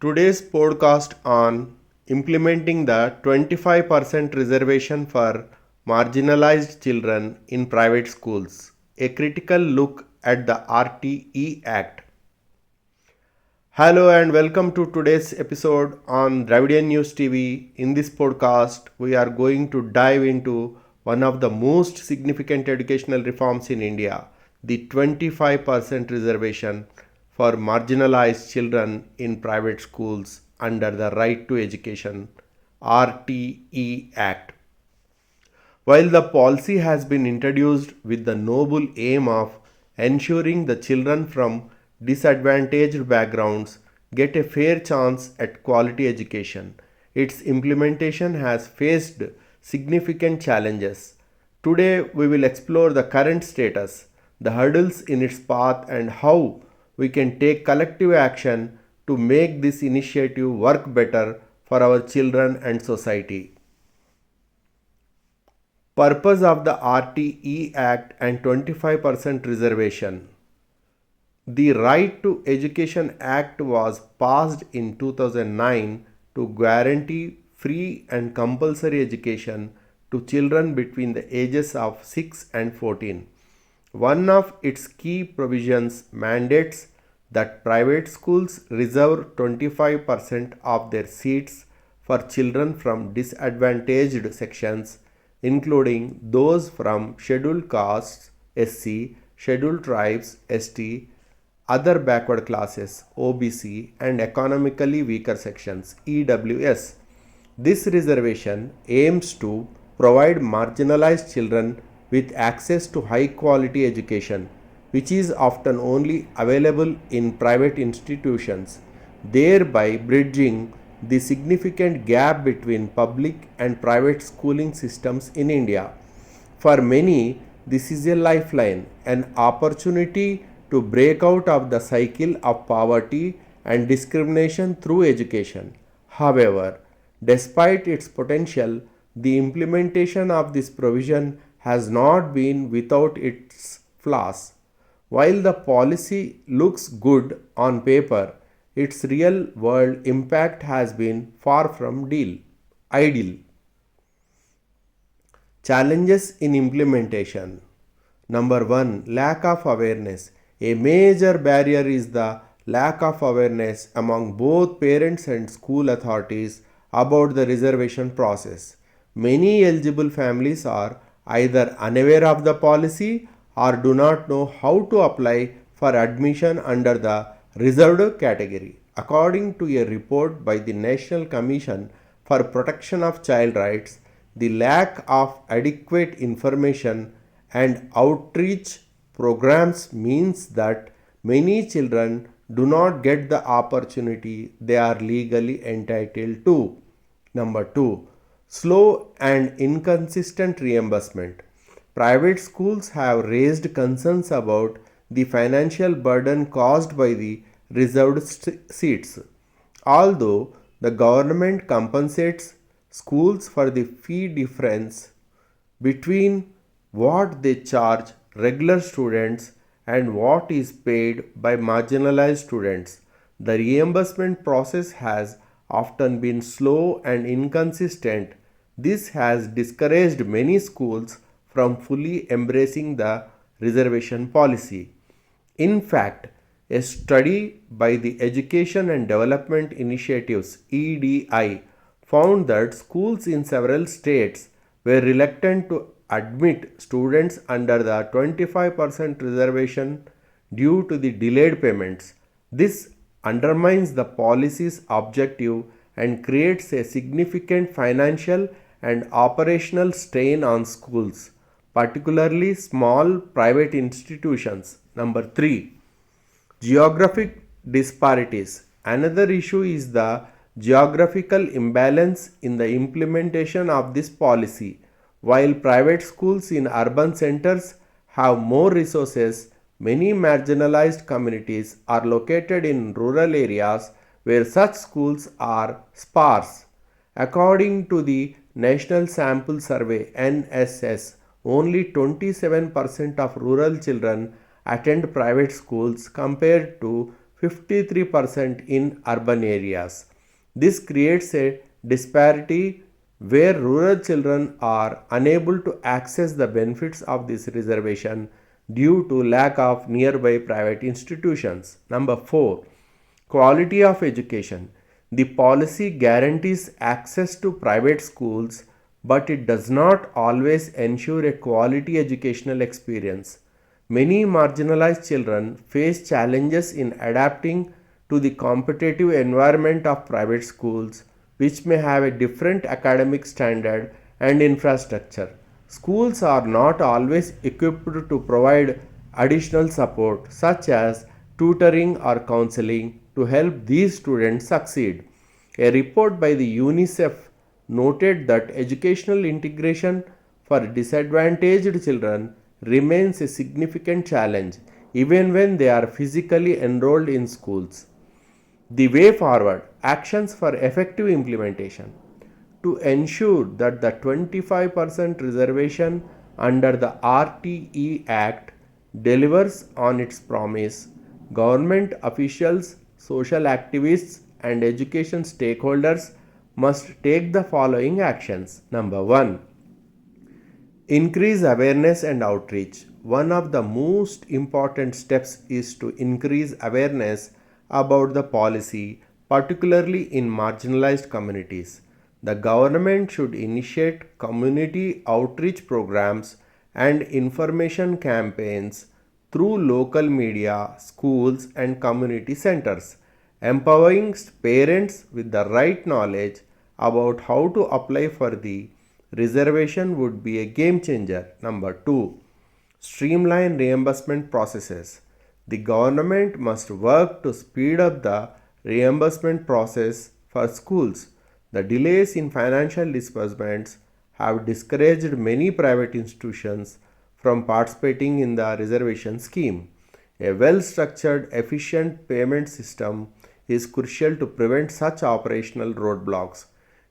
Today's podcast on implementing the 25% reservation for marginalized children in private schools, a critical look at the RTE Act. Hello and welcome to today's episode on Dravidian News TV. In this podcast, we are going to dive into one of the most significant educational reforms in India, the 25% reservation for marginalized children in private schools under the Right to Education RTE Act. While the policy has been introduced with the noble aim of ensuring the children from disadvantaged backgrounds get a fair chance at quality education, its implementation has faced significant challenges. Today, we will explore the current status, the hurdles in its path, and how we can take collective action to make this initiative work better for our children and society. Purpose of the RTE Act and 25% reservation. The Right to Education Act was passed in 2009 to guarantee free and compulsory education to children between the ages of 6 and 14. One of its key provisions mandates that private schools reserve 25% of their seats for children from disadvantaged sections, including those from scheduled castes, SC, scheduled tribes, ST, other backward classes, OBC, and economically weaker sections, EWS. This reservation aims to provide marginalized children with access to high quality education, which is often only available in private institutions, thereby bridging the significant gap between public and private schooling systems in India. For many, this is a lifeline, an opportunity to break out of the cycle of poverty and discrimination through education. However, despite its potential, the implementation of this provision has not been without its flaws. While the policy looks good on paper, its real world impact has been far from ideal. Challenges in implementation. Number 1, lack of awareness. A major barrier is the lack of awareness among both parents and school authorities about the reservation process. Many eligible families are either unaware of the policy or do not know how to apply for admission under the reserved category. According to a report by the National Commission for Protection of Child Rights, the lack of adequate information and outreach programs means that many children do not get the opportunity they are legally entitled to. Number 2, slow and inconsistent reimbursement. Private schools have raised concerns about the financial burden caused by the reserved seats. Although the government compensates schools for the fee difference between what they charge regular students and what is paid by marginalized students, the reimbursement process has often been slow and inconsistent. This has discouraged many schools from fully embracing the reservation policy. In fact, a study by the Education and Development Initiatives EDI found that schools in several states were reluctant to admit students under the 25% reservation due to the delayed payments. This undermines the policy's objective and creates a significant financial and operational strain on schools, particularly small private institutions. Number 3, geographic disparities. Another issue is the geographical imbalance in the implementation of this policy. While private schools in urban centers have more resources, many marginalized communities are located in rural areas where such schools are sparse. According to the National Sample Survey NSS, only 27% of rural children attend private schools compared to 53% in urban areas. This creates a disparity where rural children are unable to access the benefits of this reservation due to lack of nearby private institutions. Number 4. Quality of education. The policy guarantees access to private schools, but it does not always ensure a quality educational experience. Many marginalized children face challenges in adapting to the competitive environment of private schools, which may have a different academic standard and infrastructure. Schools are not always equipped to provide additional support, such as tutoring or counseling, to help these students succeed. A report by the UNICEF noted that educational integration for disadvantaged children remains a significant challenge even when they are physically enrolled in schools. The way forward, actions for effective implementation. To ensure that the 25% reservation under the RTE Act delivers on its promise, government officials, social activists, and education stakeholders must take the following actions. Number 1. Increase awareness and outreach. One of the most important steps is to increase awareness about the policy, particularly in marginalized communities. The government should initiate community outreach programs and information campaigns through local media, schools, and community centers, empowering parents with the right knowledge about how to apply for the reservation would be a game changer. Number 2. Streamline reimbursement processes. The government must work to speed up the reimbursement process for schools. The delays in financial disbursements have discouraged many private institutions from participating in the reservation scheme. A well structured, efficient payment system is crucial to prevent such operational roadblocks.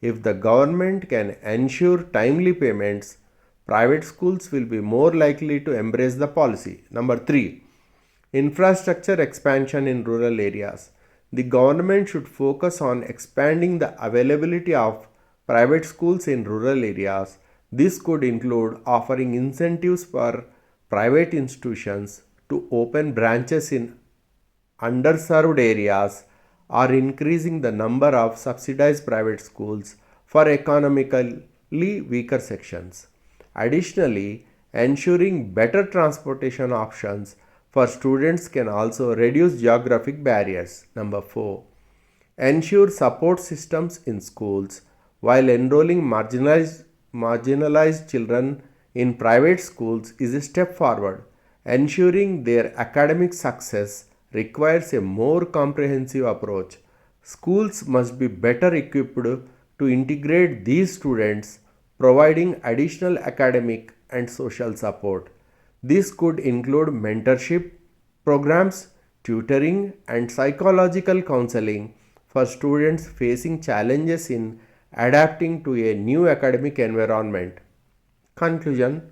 If the government can ensure timely payments, private schools will be more likely to embrace the policy. Number 3. Infrastructure expansion in rural areas. The government should focus on expanding the availability of private schools in rural areas. This could include offering incentives for private institutions to open branches in underserved areas or increasing the number of subsidized private schools for economically weaker sections. Additionally, ensuring better transportation options for students can also reduce geographic barriers. Number 4. Ensure support systems in schools. While enrolling marginalized children in private schools is a step forward, ensuring their academic success requires a more comprehensive approach. Schools must be better equipped to integrate these students, providing additional academic and social support. This could include mentorship programs, tutoring, and psychological counseling for students facing challenges in adapting to a new academic environment. Conclusion.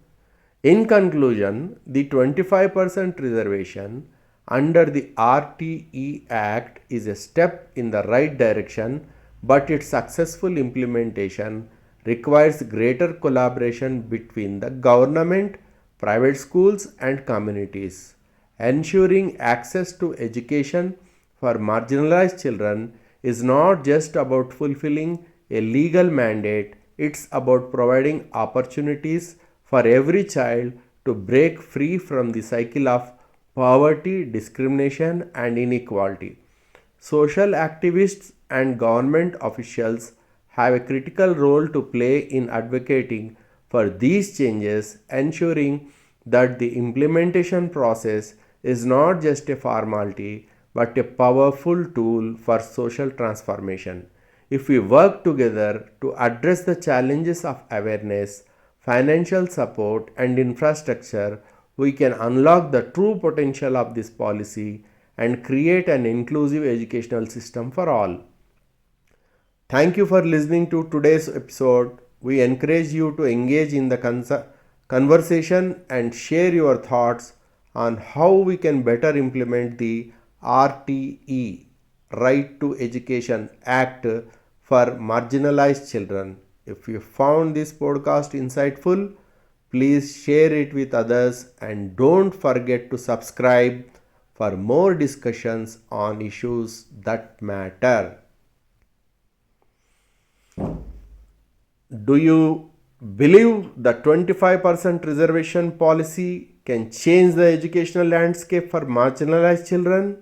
In conclusion, the 25% reservation under the RTE Act is a step in the right direction, but its successful implementation requires greater collaboration between the government, private schools, and communities. Ensuring access to education for marginalized children is not just about fulfilling a legal mandate, it's about providing opportunities for every child to break free from the cycle of poverty, discrimination, and inequality. Social activists and government officials have a critical role to play in advocating for these changes, ensuring that the implementation process is not just a formality but a powerful tool for social transformation. If we work together to address the challenges of awareness, financial support, and infrastructure, we can unlock the true potential of this policy and create an inclusive educational system for all. Thank you for listening to today's episode. We encourage you to engage in the conversation and share your thoughts on how we can better implement the RTE Right to Education Act for marginalized children. If you found this podcast insightful, please share it with others and don't forget to subscribe for more discussions on issues that matter. Do you believe the 25% reservation policy can change the educational landscape for marginalized children?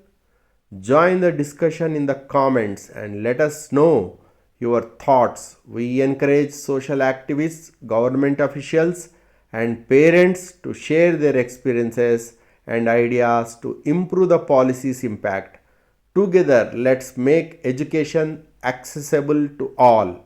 Join the discussion in the comments and let us know your thoughts. We encourage social activists, government officials, and parents to share their experiences and ideas to improve the policy's impact. Together, let's make education accessible to all.